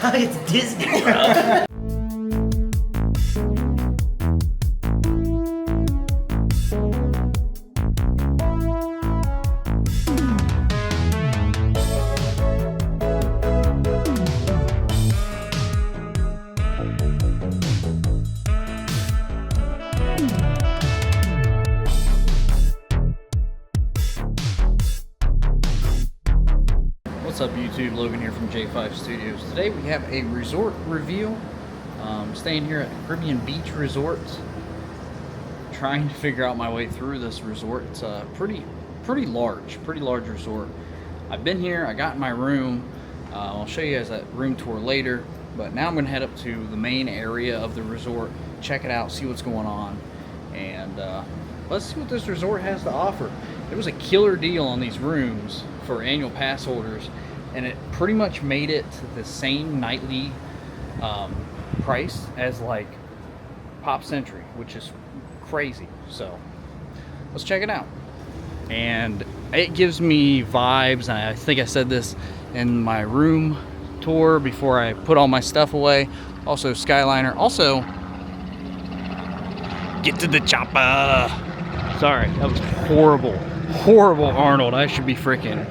It's Disney, bro. What's up YouTube, Logan here from J5 Studios. Today we have a resort review. Staying here at Caribbean Beach Resort. Trying to figure out my way through this resort. It's a pretty large resort. I've been here, I got in my room. I'll show you guys that room tour later. But now I'm gonna head up to the main area of the resort, check it out, see what's going on. And let's see what this resort has to offer. There was a killer deal on these rooms for annual pass holders, and it pretty much made it the same nightly price as like Pop Century, which is crazy. So let's check it out. And it gives me vibes, and I think I said this in my room tour before I put all my stuff away. Also Skyliner. Also, get to the chopper. Sorry, that was horrible Arnold. I should be freaking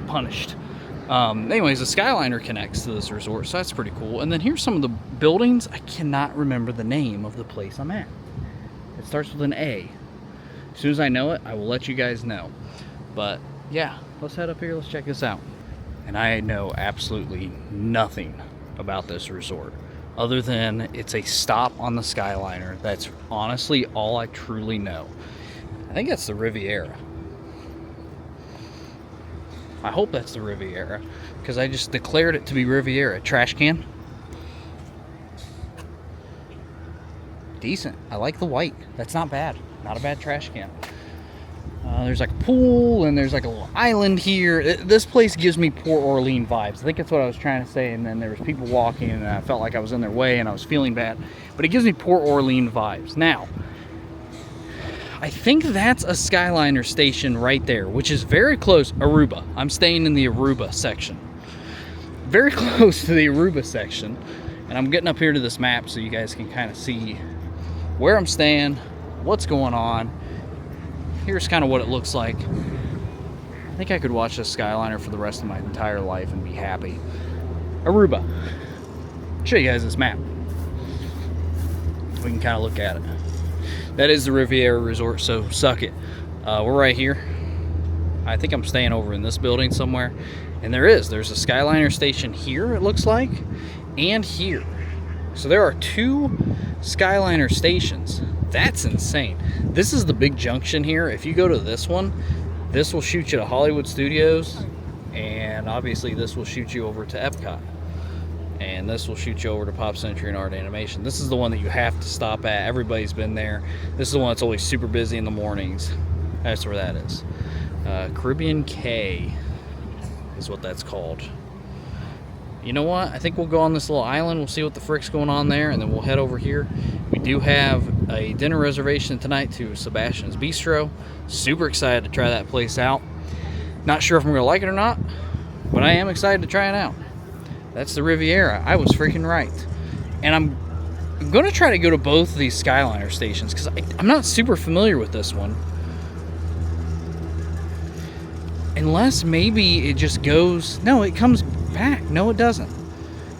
punished. Anyways, the Skyliner connects to this resort, so that's pretty cool. And then here's some of the buildings. I cannot remember the name of the place I'm at. It starts with an A. As soon as I know it, I will let you guys know. But yeah, let's head up here, let's check this out. And I know absolutely nothing about this resort, other than it's a stop on the Skyliner. That's honestly all I truly know. I think that's the Riviera. I hope that's the Riviera, because I just declared it to be Riviera. Trash can. Decent. I like the white. That's not bad. Not a bad trash can. There's like a pool, and there's like a little island here. This place gives me Port Orleans vibes. I think that's what I was trying to say, and then there was people walking, and I felt like I was in their way, and I was feeling bad. But it gives me Port Orleans vibes. Now, I think that's a Skyliner station right there, which is very close. Aruba. I'm staying in the Aruba section. Very close to the Aruba section. And I'm getting up here to this map so you guys can kind of see where I'm staying, what's going on. Here's kind of what it looks like. I think I could watch this Skyliner for the rest of my entire life and be happy. Aruba. Show you guys this map. We can kind of look at it. That is the Riviera Resort, so suck it. We're right here. I think I'm staying over in this building somewhere. And there's a Skyliner station here, it looks like, and here. So there are two Skyliner stations. That's insane. This is the big junction here. If you go to this one, this will shoot you to Hollywood Studios, and obviously this will shoot you over to Epcot. And this will shoot you over to Pop Century and Art Animation. This is the one that you have to stop at. Everybody's been there. This is the one that's always super busy in the mornings. That's where that is. Caribbean K is what that's called. You know what? I think we'll go on this little island. We'll see what the frick's going on there, and then we'll head over here. We do have a dinner reservation tonight to Sebastian's Bistro. Super excited to try that place out. Not sure if I'm going to like it or not, but I am excited to try it out. That's the Riviera. I was freaking right. And I'm going to try to go to both of these Skyliner stations, because I'm not super familiar with this one. Unless maybe it just goes... No, it comes back. No, it doesn't.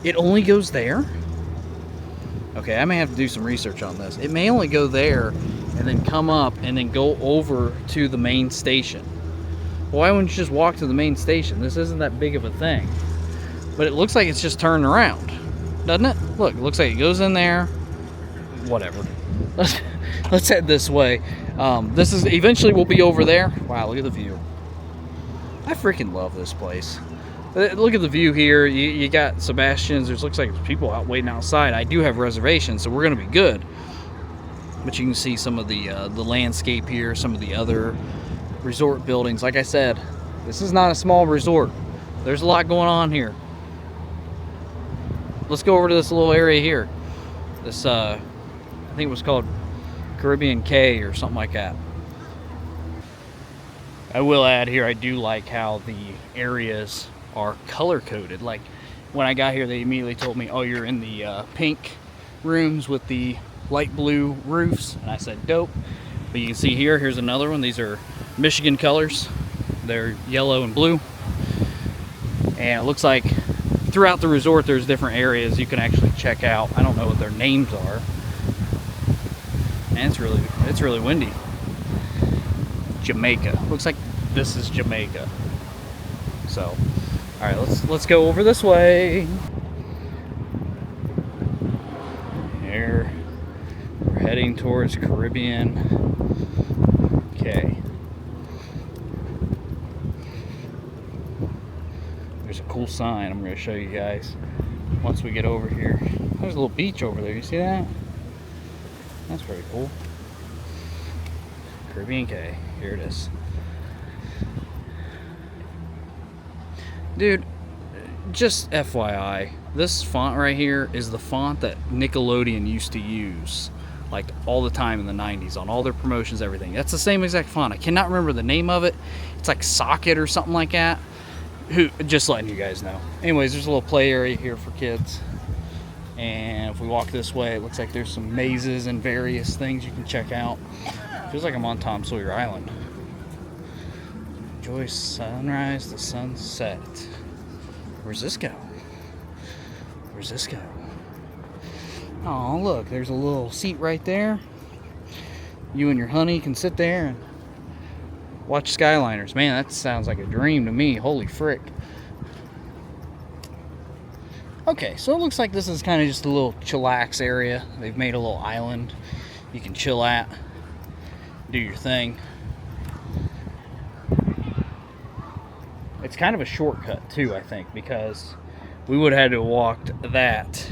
It only goes there? Okay, I may have to do some research on this. It may only go there and then come up and then go over to the main station. Why wouldn't you just walk to the main station? This isn't that big of a thing. But it looks like it's just turned around, doesn't it? Look, it looks like it goes in there. Whatever. Let's head this way. This is eventually we'll be over there. Wow, look at the view. I freaking love this place. Look at the view here. You got Sebastian's. There looks like there's people out waiting outside. I do have reservations, so we're gonna be good. But you can see some of the landscape here, some of the other resort buildings. Like I said, this is not a small resort. There's a lot going on here. Let's go over to this little area here. This, I think it was called Caribbean K or something like that. I will add here, I do like how the areas are color coded. Like when I got here, they immediately told me, oh, you're in the pink rooms with the light blue roofs, and I said dope. But you can see here's another one. These are Michigan colors. They're yellow and blue, and it looks like throughout the resort there's different areas you can actually check out. I don't know what their names are, and it's really windy. Jamaica, looks like this is Jamaica. So all right, let's go over this way. Here we're heading towards Caribbean. Okay, there's a cool sign I'm going to show you guys once we get over here. There's a little beach over there, you see that? That's pretty cool. Caribbean Cay, here it is. Dude, just FYI, this font right here is the font that Nickelodeon used to use like all the time in the 90s on all their promotions, everything. That's the same exact font. I cannot remember the name of it. It's like Socket or something like that. Just letting you guys know. Anyways, there's a little play area here for kids. And if we walk this way, it looks like there's some mazes and various things you can check out. Feels like I'm on Tom Sawyer Island. Enjoy sunrise to sunset. Where's this go? Where's this go? Oh, look, there's a little seat right there. You and your honey can sit there and watch Skyliners. Man, that sounds like a dream to me. Holy frick. Okay, so it looks like this is kind of just a little chillax area. They've made a little island you can chill at, do your thing. It's kind of a shortcut too, I think, because we would have had to have walked that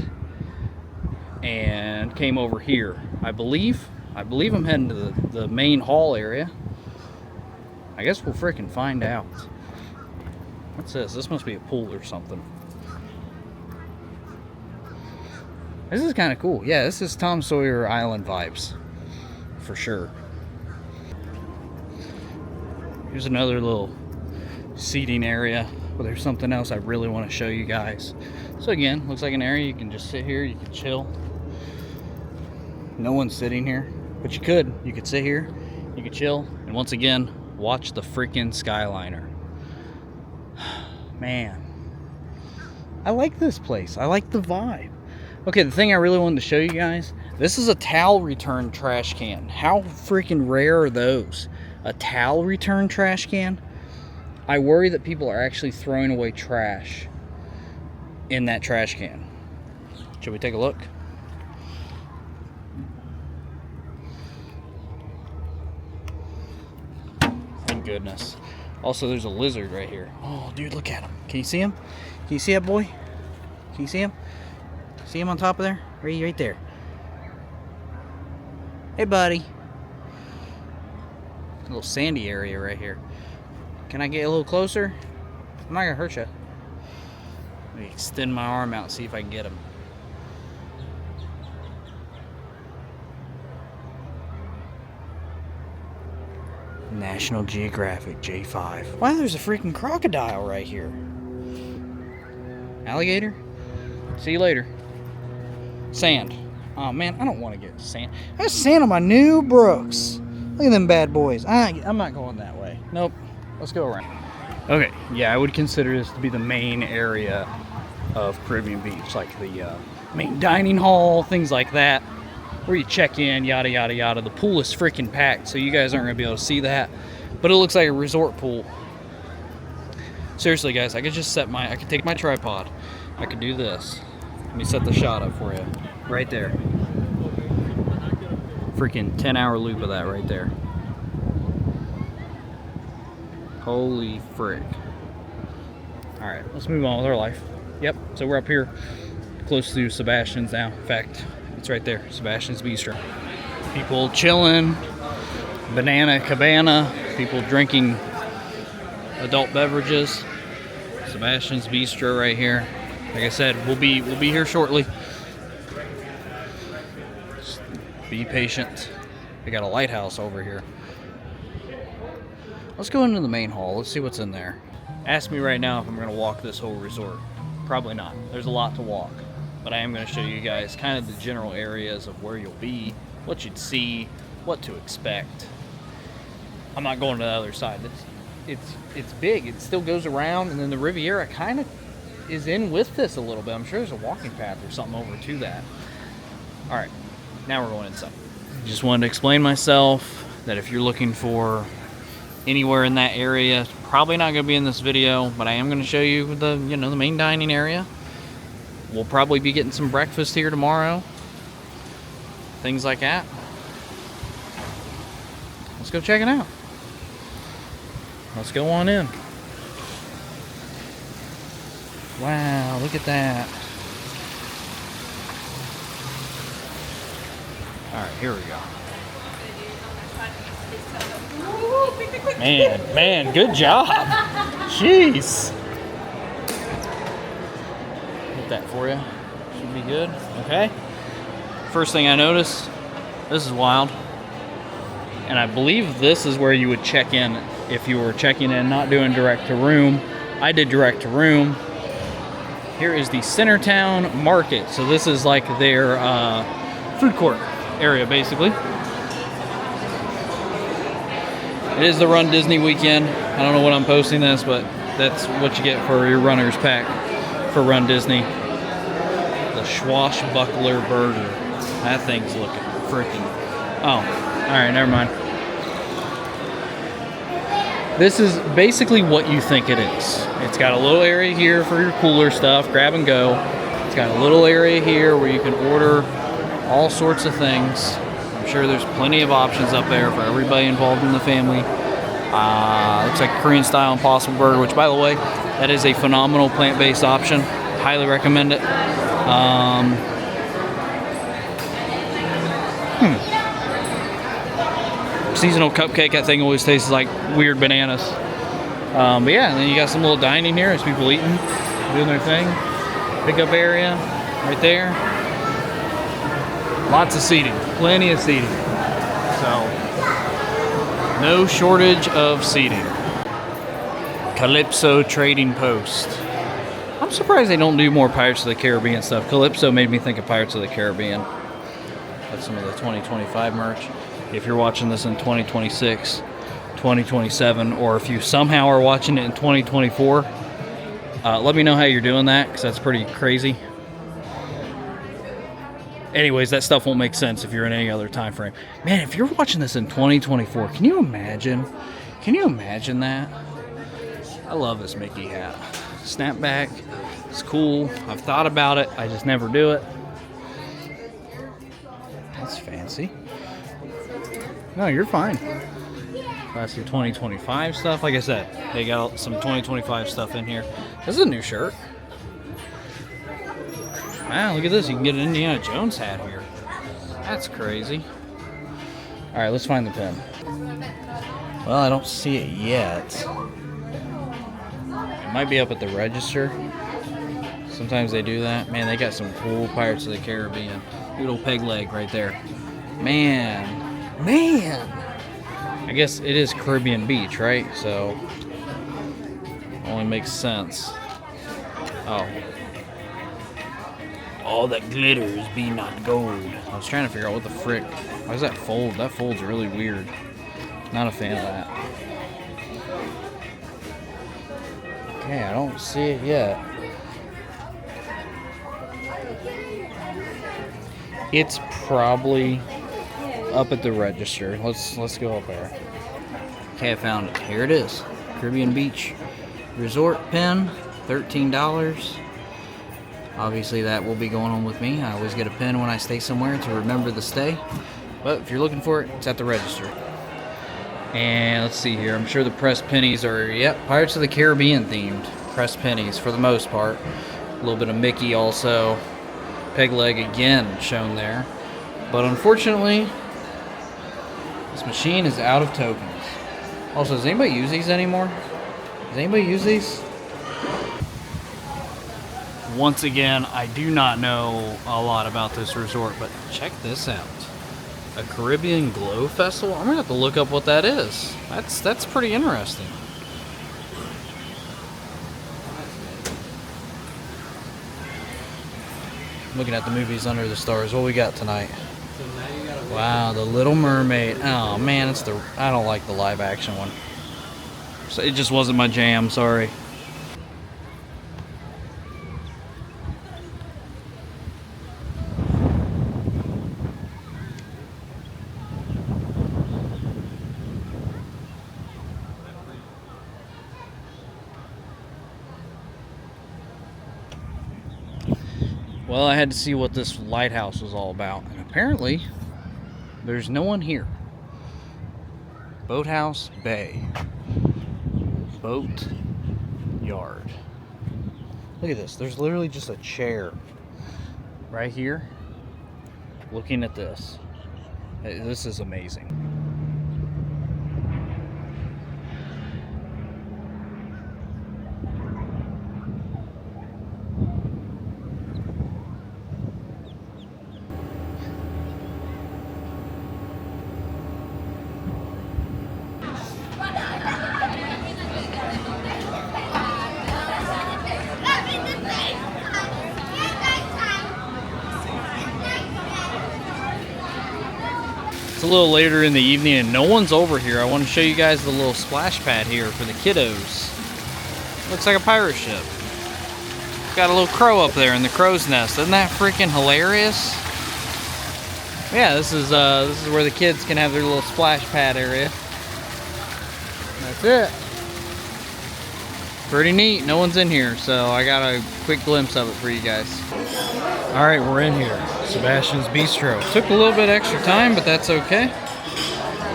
and came over here. I believe I'm heading to the main hall area. I guess we'll freaking find out. What's this? This must be a pool or something. This is kind of cool. Yeah, this is Tom Sawyer Island vibes for sure. Here's another little seating area, but there's something else I really want to show you guys. So again, looks like an area you can just sit here, you can chill. No one's sitting here, but you could sit here, you could chill, and once again, watch the freaking Skyliner. Man, I like this place. I like the vibe. Okay, the thing I really wanted to show you guys, this is a towel return trash can. How freaking rare are those? A towel return trash can? I worry that people are actually throwing away trash in that trash can. Should we take a look? Thank goodness. Also, there's a lizard right here. Oh, dude, look at him. Can you see him? Can you see that boy? Can you see him? See him on top of there? Right there. Hey, buddy. A little sandy area right here. Can I get a little closer? I'm not gonna hurt you. Let me extend my arm out and see if I can get him. National Geographic J5. Wow, there's a freaking crocodile right here. Alligator? See you later. Sand. Oh man, I don't want to get sand. There's sand on my new Brooks. Look at them bad boys. I'm not going that way. Nope. Let's go around. Okay, yeah, I would consider this to be the main area of Caribbean Beach, like the main dining hall, things like that, where you check in, yada yada yada. The pool is freaking packed, so you guys aren't gonna be able to see that, but it looks like a resort pool. Seriously, guys, I could take my tripod. I could do this. Let me set the shot up for you. Right there. Freaking 10-hour loop of that right there. Holy frick. Alright, let's move on with our life. Yep, so we're up here close to Sebastian's now. In fact, it's right there, Sebastian's Bistro. People chilling, banana cabana, people drinking adult beverages. Sebastian's Bistro right here. Like I said, we'll be here shortly. Just be patient. They got a lighthouse over here. Let's go into the main hall. Let's see what's in there. Ask me right now if I'm going to walk this whole resort. Probably not. There's a lot to walk. But I am going to show you guys kind of the general areas of where you'll be, what you'd see, what to expect. I'm not going to the other side. It's big. It still goes around, and then the Riviera kind of is in with this a little bit. I'm sure there's a walking path or something over to that. All right, now we're going inside. Just wanted to explain myself that if you're looking for anywhere in that area, probably not going to be in this video, but I am going to show you the main dining area. We'll probably be getting some breakfast here tomorrow. Things like that. Let's go check it out. Let's go on in. Wow, look at that. All right, here we go. Man, good job. Jeez. Get that for you. Should be good. Okay. First thing I notice, this is wild. And I believe this is where you would check in if you were checking in, not doing direct to room. I did direct to room. Here is the Centertown Market. So this is like their food court area, basically. It is the Run Disney weekend. I don't know when I'm posting this, but that's what you get for your runner's pack for Run Disney. The Swashbuckler Burger. That thing's looking freaking... Oh, alright, never mind. This is basically what you think it is. It's got a little area here for your cooler stuff, grab and go. It's got a little area here where you can order all sorts of things. I'm sure there's plenty of options up there for everybody involved in the family. Looks like a Korean style Impossible Burger, which by the way, that is a phenomenal plant-based option. Highly recommend it. Seasonal cupcake, that thing always tastes like weird bananas. But yeah, and then you got some little dining here as people eating, doing their thing. Pickup area right there. Lots of seating, plenty of seating. So, no shortage of seating. Calypso Trading Post. I'm surprised they don't do more Pirates of the Caribbean stuff. Calypso made me think of Pirates of the Caribbean. That's some of the 2025 merch. If you're watching this in 2026, 2027, or if you somehow are watching it in 2024, let me know how you're doing that, because that's pretty crazy. Anyways, that stuff won't make sense if you're in any other time frame. Man, if you're watching this in 2024, can you imagine? Can you imagine that? I love this Mickey hat. Snapback. It's cool. I've thought about it. I just never do it. That's fancy. No, you're fine. That's your 2025 stuff. Like I said, they got some 2025 stuff in here. This is a new shirt. Wow, look at this. You can get an Indiana Jones hat here. That's crazy. All right, let's find the pen. Well, I don't see it yet. It might be up at the register. Sometimes they do that. Man, they got some cool Pirates of the Caribbean. Little peg leg right there. Man. I guess it is Caribbean Beach, right? So, only makes sense. Oh. All that glitters be not gold. I was trying to figure out what the frick. Why does that fold? That folds really weird. Not a fan of that. Okay, I don't see it yet. It's probably up at the register. Let's go up there. Okay, I found it. Here it is. Caribbean Beach Resort pen, $13. Obviously that will be going on with me. I always get a pen when I stay somewhere to remember the stay. But if you're looking for it, it's at the register. And let's see here. I'm sure the pressed pennies are, yep, Pirates of the Caribbean themed. Pressed pennies for the most part. A little bit of Mickey also. Peg leg again shown there. But unfortunately, this machine is out of tokens. Also, does anybody use these anymore? Does anybody use these? Once again, I do not know a lot about this resort, but check this out. A Caribbean Glow Festival? I'm gonna have to look up what that is. That's pretty interesting. looking at the movies under the stars. What we got tonight? Wow, The Little Mermaid. Oh man, I don't like the live action one. So it just wasn't my jam, sorry. Well, I had to see what this lighthouse was all about, and apparently there's no one here. Boathouse Bay. Boat yard. Look at this. There's literally just a chair right here looking at this. This is amazing. It's a little later in the evening and no one's over here. I want to show you guys the little splash pad here for the kiddos. Looks like a pirate ship. Got a little crow up there in the crow's nest. Isn't that freaking hilarious? Yeah, this is where the kids can have their little splash pad area. That's it. Pretty neat. No one's in here, so I got a quick glimpse of it for you guys. All right, we're in here. Sebastian's Bistro. Took a little bit extra time, but that's okay.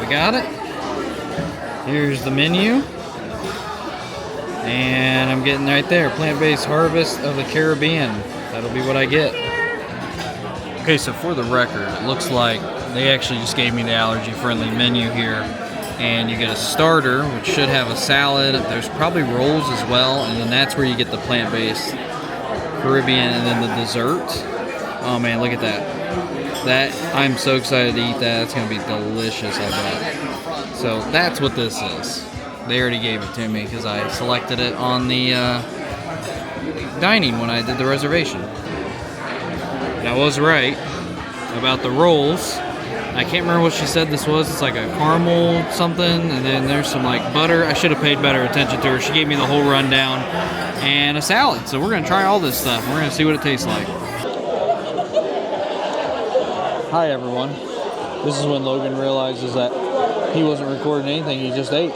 We got it. Here's the menu. And I'm getting right there. Plant-based harvest of the Caribbean. That'll be what I get. Okay, so for the record, it looks like they actually just gave me the allergy-friendly menu here. And you get a starter, which should have a salad. There's probably rolls as well. And then that's where you get the plant-based Caribbean, and then the dessert. Oh man, look at that. I'm so excited to eat that. It's gonna be delicious, I bet. So that's what this is. They already gave it to me because I selected it on the dining when I did the reservation. And I was right about the rolls. I can't remember what she said this was. It's like a caramel something, and then there's some like butter. I should have paid better attention to her. She gave me the whole rundown and a salad. So we're gonna try all this stuff. We're gonna see what it tastes like. Hi everyone. This is when Logan realizes that he wasn't recording anything, he just ate.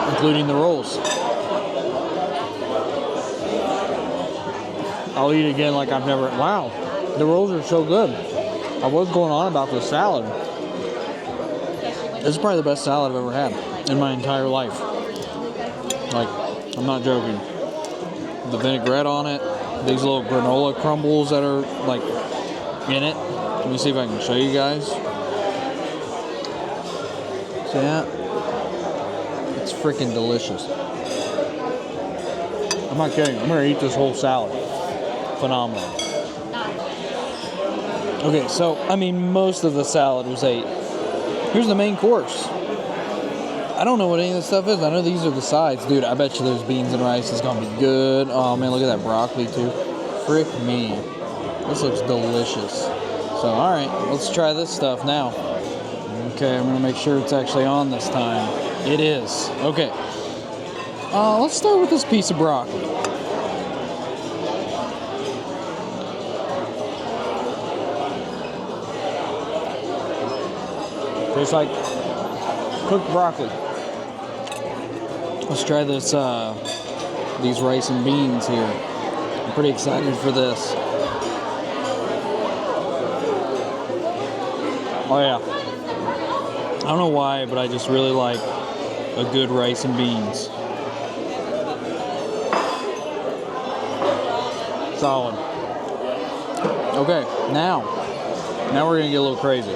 Including the rolls. I'll eat again like I've never. Wow, the rolls are so good. I was going on about this salad. This is probably the best salad I've ever had in my entire life. Like, I'm not joking. The vinaigrette on it, these little granola crumbles that are like in it. Let me see if I can show you guys. See that? It's freaking delicious. I'm not kidding. I'm gonna eat this whole salad. Phenomenal. Okay, so I mean, most of the salad was ate. Here's the main course. I don't know what any of this stuff is. I know these are the sides. Dude, I bet you those beans and rice is gonna be good. Oh man, look at that broccoli too. Frick me. This looks delicious. So alright, let's try this stuff now. Okay, I'm gonna make sure it's actually on this time. It is. Okay. Let's start with this piece of broccoli. Tastes like cooked broccoli. Let's try this, these rice and beans here. I'm pretty excited for this. Oh yeah. I don't know why, but I just really like a good rice and beans. Solid. Okay, now we're gonna get a little crazy.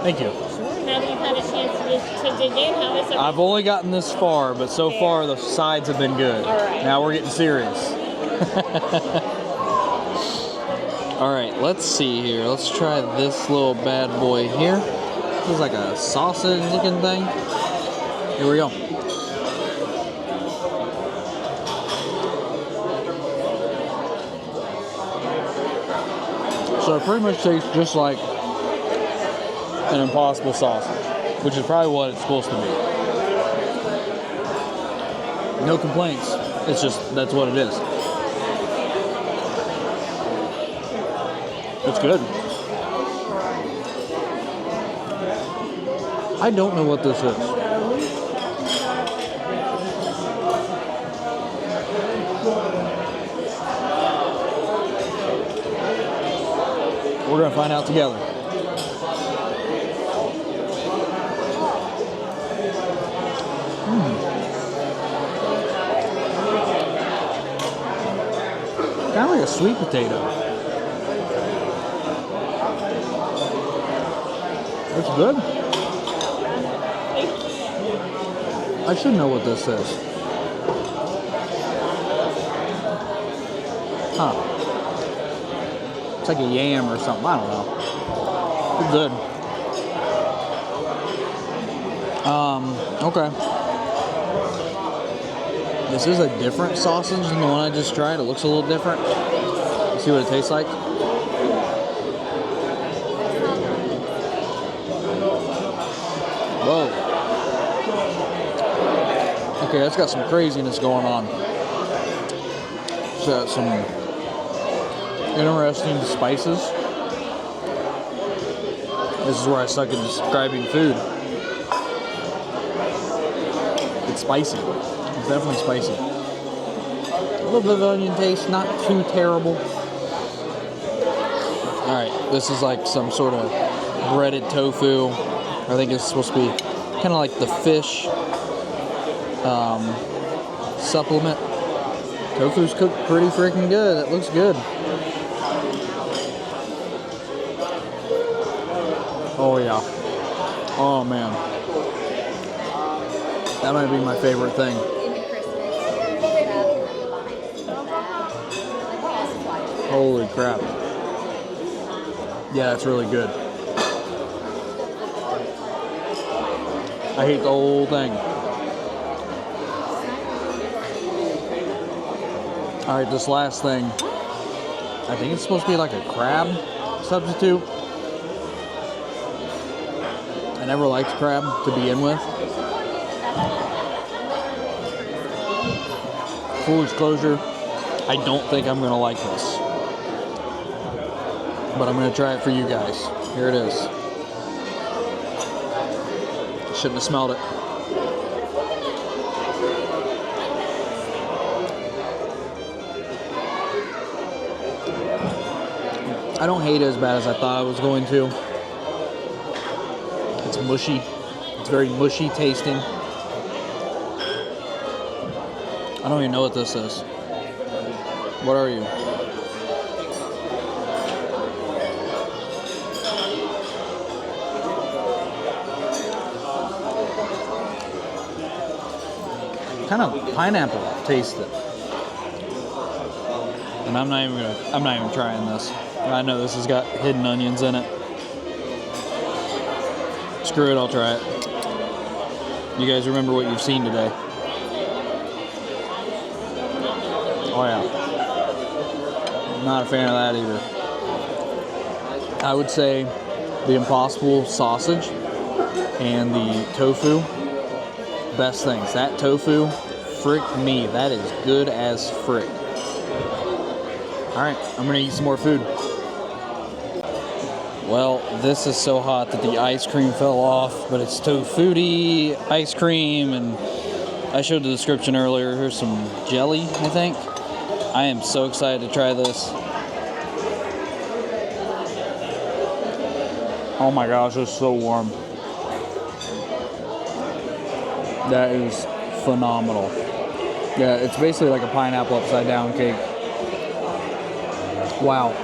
Thank you. Now that you've had a chance to dig in, how is it? I've only gotten this far, but so far the sides have been good. All right. Now we're getting serious. All right, let's see here. Let's try this little bad boy here. This is like a sausage looking thing. Here we go. So it pretty much tastes just like an Impossible sausage, which is probably what it's supposed to be. No complaints. It's just, that's what it is. It's good. I don't know what this is. We're going to find out together. Kind of like a sweet potato. It's good. I should know what this is. Huh. It's like a yam or something. I don't know. It's good. Okay. This is a different sausage than the one I just tried. It looks a little different. Let's see what it tastes like. Whoa. Okay, that's got some craziness going on. It's got some interesting spices. This is where I suck at describing food. It's spicy. It's definitely spicy. A little bit of onion taste, not too terrible. Alright, this is like some sort of breaded tofu. I think it's supposed to be kind of like the fish supplement. Tofu's cooked pretty freaking good. That looks good. Oh yeah. Oh man. That might be my favorite thing. Holy crap. Yeah, that's really good. I hate the whole thing. Alright, this last thing. I think it's supposed to be like a crab substitute. I never liked crab to begin with. Full disclosure, I don't think I'm going to like this. But I'm going to try it for you guys. Here it is. Shouldn't have smelled it. I don't hate it as bad as I thought I was going to. It's mushy. It's very mushy tasting. I don't even know what this is. What are you? Kind of pineapple tasted. And I'm not even trying this. I know this has got hidden onions in it. Screw it, I'll try it. You guys remember what you've seen today. Oh yeah. Not a fan of that either. I would say the Impossible sausage and the tofu, best things. That tofu, frick me, that is good as frick. Alright, I'm gonna eat some more food. Well, this is so hot that the ice cream fell off, but it's tofu-y ice cream, and I showed the description earlier. Here's some jelly, I think. I am so excited to try this. Oh my gosh, it's so warm. That is phenomenal. Yeah, it's basically like a pineapple upside down cake. Wow.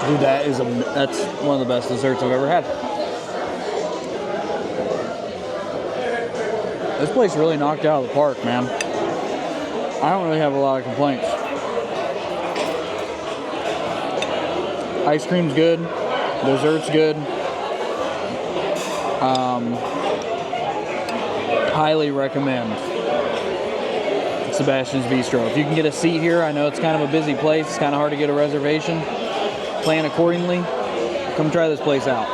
Dude, that's one of the best desserts I've ever had. This place really knocked it out of the park, man. I don't really have a lot of complaints. Ice cream's good. Dessert's good. Highly recommend. Sebastian's Bistro. If you can get a seat here, I know it's kind of a busy place. It's kind of hard to get a reservation. Plan accordingly. Come try this place out.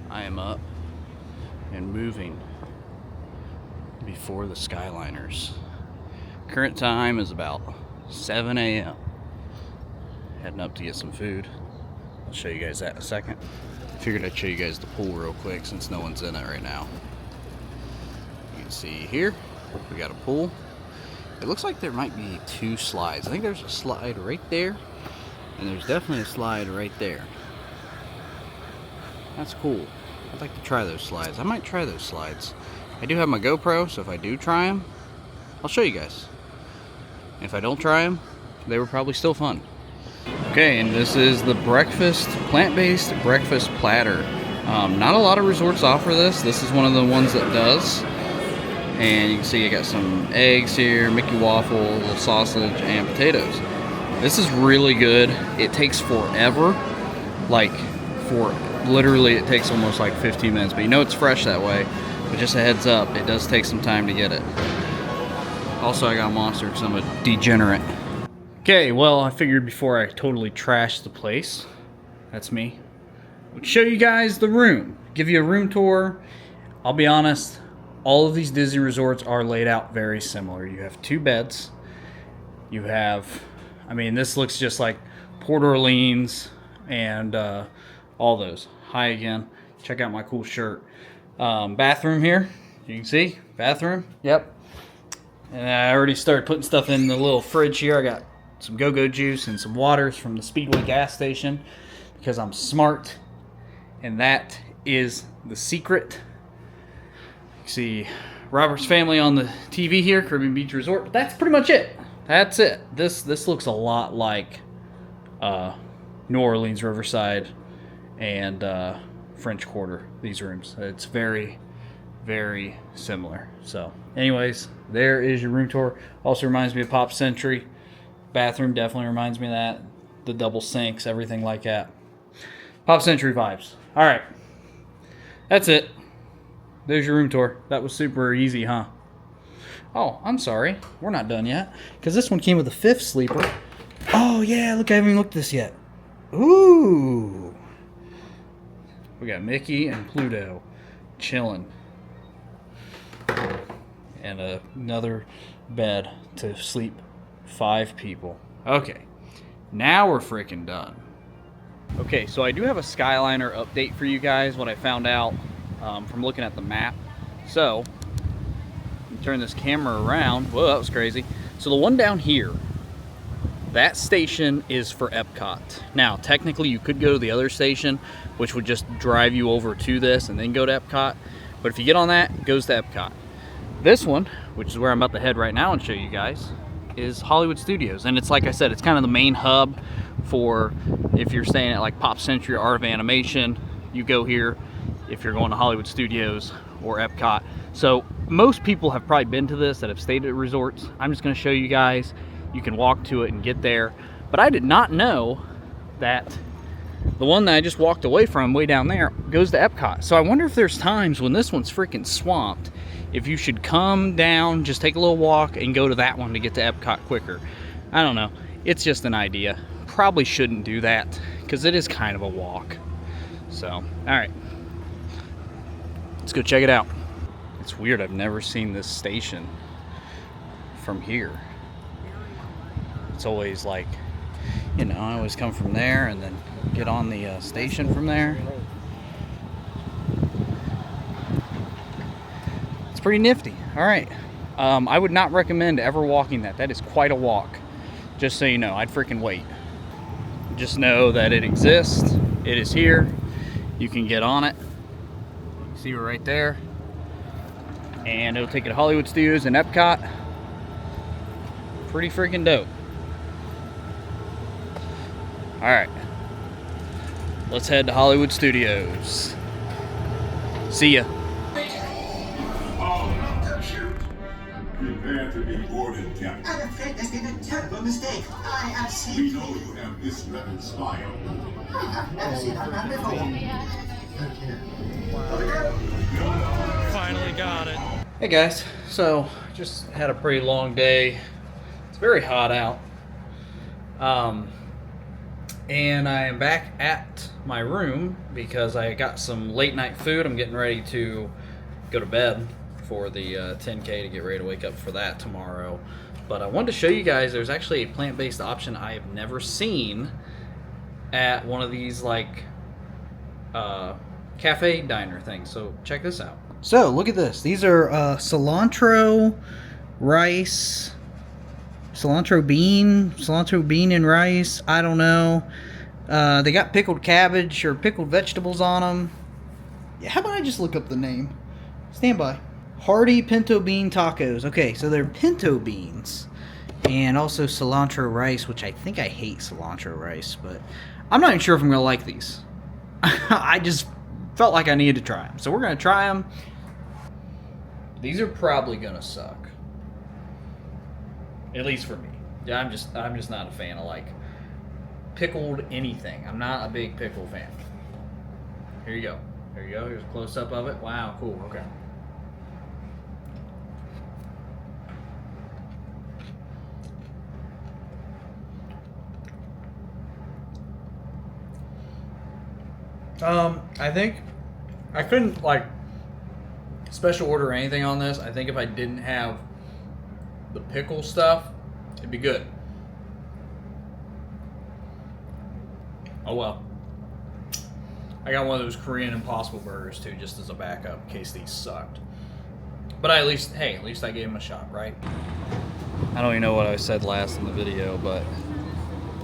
I am up and moving before the Skyliners. Current time is about 7 a.m. Heading up to get some food. I'll show you guys that in a second. Figured I'd show you guys the pool real quick since no one's in it right now. You can see here, we got a pool. It looks like there might be 2 slides. I think there's a slide right there, and there's definitely a slide right there. That's cool. I'd like to try those slides. I might try those slides. I do have my GoPro, so if I do try them, I'll show you guys. If I don't try them, they were probably still fun. Okay, and this is the breakfast, plant-based breakfast platter. Not a lot of resorts offer this. This is one of the ones that does. And you can see I got some eggs here, Mickey waffle, a little sausage, and potatoes. This is really good. It takes forever. Literally it takes almost like 15 minutes. But you know it's fresh that way. But just a heads up, it does take some time to get it. Also, I got a monster because I'm a degenerate. Okay, well, I figured before I totally trashed the place, that's me, I would show you guys the room. Give you a room tour. I'll be honest, all of these Disney resorts are laid out very similar. You have 2 beds. You have, I mean, this looks just like Port Orleans and all those. Hi again. Check out my cool shirt. Bathroom here. You can see, bathroom. Yep. And I already started putting stuff in the little fridge here. I got some go-go juice and some waters from the Speedway gas station because I'm smart, and that is the secret. You can see Robert's family on the TV here, Caribbean Beach Resort, but that's pretty much it. That's it. This looks a lot like New Orleans Riverside and French Quarter, these rooms. It's very, very similar. So anyways, there is your room tour. Also reminds me of Pop Century. Bathroom definitely reminds me of that. The double sinks, everything like that. Pop Century vibes. All right, that's it. There's your room tour. That was super easy, huh? Oh, I'm sorry, we're not done yet because this one came with a 5th sleeper. Oh yeah, look, I haven't even looked at this yet. Ooh, we got Mickey and Pluto chilling, and another bed to sleep 5 people. Okay, now we're freaking done. Okay, so I do have a Skyliner update for you guys, what I found out from looking at the map. So, turn this camera around. Whoa, that was crazy. So the one down here, that station is for Epcot. Now, technically you could go to the other station, which would just drive you over to this and then go to Epcot. But if you get on that, it goes to Epcot. This one, which is where I'm about to head right now and show you guys, is Hollywood Studios. And it's like I said, it's kind of the main hub for if you're staying at like Pop Century or Art of Animation, you go here. If you're going to Hollywood Studios or Epcot. So most people have probably been to this that have stayed at resorts. I'm just going to show you guys. You can walk to it and get there. But I did not know that the one that I just walked away from way down there goes to Epcot. So I wonder if there's times when this one's freaking swamped, if you should come down, just take a little walk and go to that one to get to Epcot quicker. I don't know. It's just an idea. Probably shouldn't do that because it is kind of a walk. So, all right. Let's go check it out. It's weird, I've never seen this station from here. It's always like, you know, I always come from there and then get on the station from there. It's pretty nifty. All right. I would not recommend ever walking that. That is quite a walk. Just so you know, I'd freaking wait. Just know that it exists. It is here. You can get on it. See, we're right there. And it'll take you to Hollywood Studios and Epcot. Pretty freaking dope. Alright. Let's head to Hollywood Studios. See ya. Prepare to be boarded, Captain. I'm afraid there's been a terrible mistake. I have seen... We know you have this weapon's file. I have never seen a man before. Finally got it. Hey guys, so just had a pretty long day. It's very hot out. And I am back at my room because I got some late night food. I'm getting ready to go to bed for the 10K to get ready to wake up for that tomorrow. But I wanted to show you guys there's actually a plant-based option I have never seen at one of these like cafe diner things. So check this out. So look at this. These are cilantro, rice, cilantro bean and rice. I don't know. They got pickled cabbage or pickled vegetables on them. Yeah, how about I just look up the name? Stand by. Hearty pinto bean tacos. Okay, so they're pinto beans. And also cilantro rice, which I think I hate cilantro rice, but I'm not even sure if I'm going to like these. I just felt like I needed to try them. So we're going to try them. These are probably going to suck. At least for me. Yeah, I'm just not a fan of like pickled anything. I'm not a big pickle fan. Here you go. There you go. Here's a close up of it. Wow, cool. Okay. I think I couldn't like special order anything on this. I think if I didn't have the pickle stuff, it'd be good. Oh well. I got one of those Korean Impossible burgers too, just as a backup in case these sucked. But at least I gave them a shot, right? I don't even know what I said last in the video, but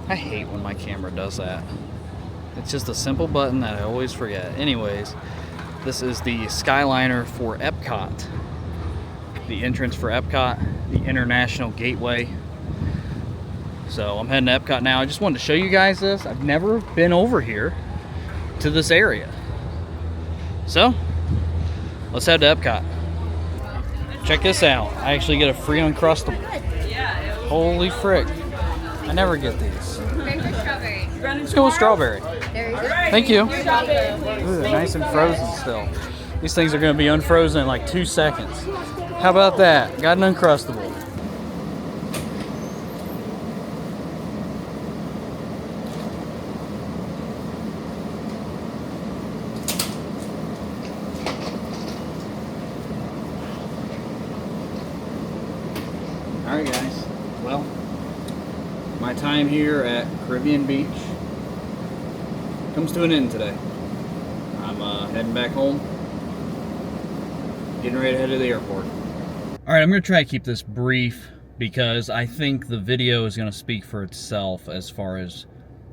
I hate when my camera does that. It's just a simple button that I always forget. Anyways, this is the Skyliner for Epcot. The entrance for Epcot, the International Gateway. So I'm heading to Epcot now. I just wanted to show you guys this. I've never been over here to this area. So, let's head to Epcot. Check this out. I actually get a free Uncrustable. Holy frick. I never get these. Let's go with strawberry. Thank you. Ooh, nice and frozen still. These things are going to be unfrozen in like 2 seconds. How about that? Got an Uncrustable. Alright guys, well, my time here at Caribbean Beach comes to an end today. I'm heading back home, getting ready to head to the airport. Alright, I'm going to try to keep this brief because I think the video is going to speak for itself as far as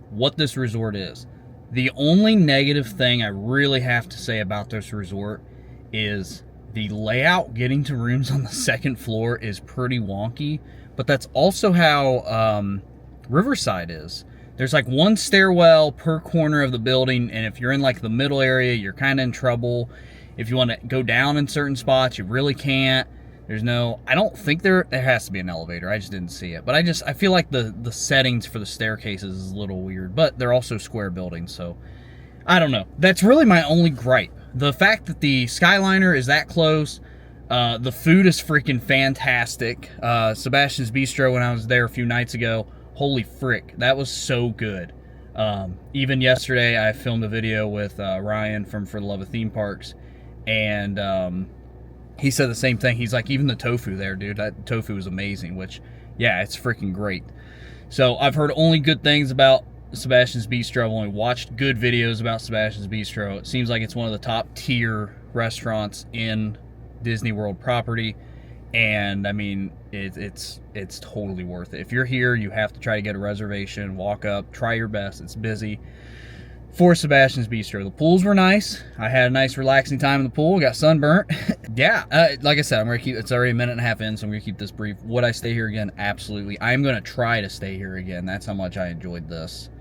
what this resort is. The only negative thing I really have to say about this resort is the layout getting to rooms on the second floor is pretty wonky, but that's also how Riverside is. There's like one stairwell per corner of the building, and if you're in like the middle area, you're kind of in trouble. If you want to go down in certain spots, you really can't. There's no, I don't think there has to be an elevator. I just didn't see it. But I feel like the settings for the staircases is a little weird, but they're also square buildings, so I don't know. That's really my only gripe. The fact that the Skyliner is that close, the food is freaking fantastic. Sebastian's Bistro, when I was there a few nights ago, holy frick, that was so good. Even yesterday, I filmed a video with Ryan from For the Love of Theme Parks, and he said the same thing. He's like, even the tofu there, dude, that tofu is amazing, which, yeah, it's freaking great. So I've heard only good things about Sebastian's Bistro. I've only watched good videos about Sebastian's Bistro. It seems like it's one of the top tier restaurants in Disney World property, and I mean it's totally worth it. If you're here, you have to try to get a reservation, walk up, try your best. It's busy. For Sebastian's Bistro, the pools were nice. I had a nice relaxing time in the pool, got sunburnt. Yeah, like I said, I'm gonna keep, it's already a minute and a half in, so I'm gonna keep this brief. Would I stay here again? Absolutely. I'm gonna try to stay here again. That's how much I enjoyed this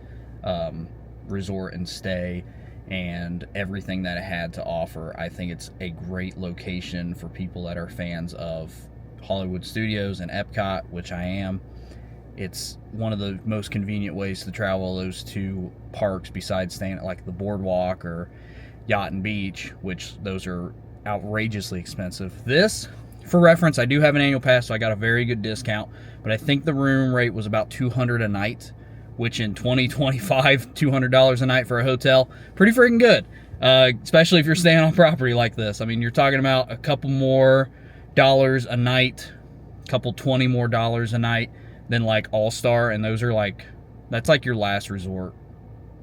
resort and stay and everything that it had to offer. I think it's a great location for people that are fans of Hollywood Studios and Epcot, which I am, it's one of the most convenient ways to travel those two parks besides staying at like the Boardwalk or Yacht and Beach, which those are outrageously expensive. This, for reference, I do have an annual pass, so I got a very good discount, but I think the room rate was about $200 a night, which in 2025, $200 a night for a hotel, pretty freaking good. Especially if you're staying on property like this. I mean, you're talking about a couple more dollars a night, couple $20 more a night than like All-Star, and those are like, that's like your last resort,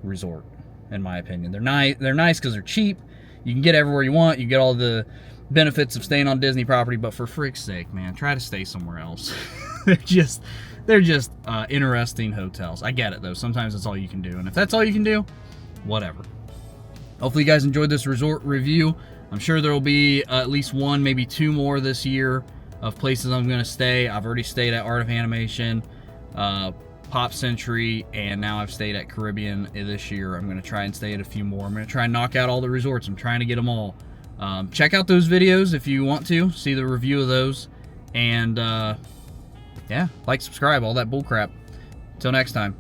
in my opinion. They're nice because they're cheap. You can get everywhere you want. You get all the benefits of staying on Disney property, but for frick's sake, man, try to stay somewhere else. they're just interesting hotels. I get it though. Sometimes that's all you can do, and if that's all you can do, whatever. Hopefully you guys enjoyed this resort review. I'm sure there will be at least one, maybe two more this year of places I'm going to stay. I've already stayed at Art of Animation, Pop Century, and now I've stayed at Caribbean this year. I'm going to try and stay at a few more. I'm going to try and knock out all the resorts. I'm trying to get them all. Check out those videos if you want to see the review of those. And yeah, like, subscribe, all that bull crap. Until next time.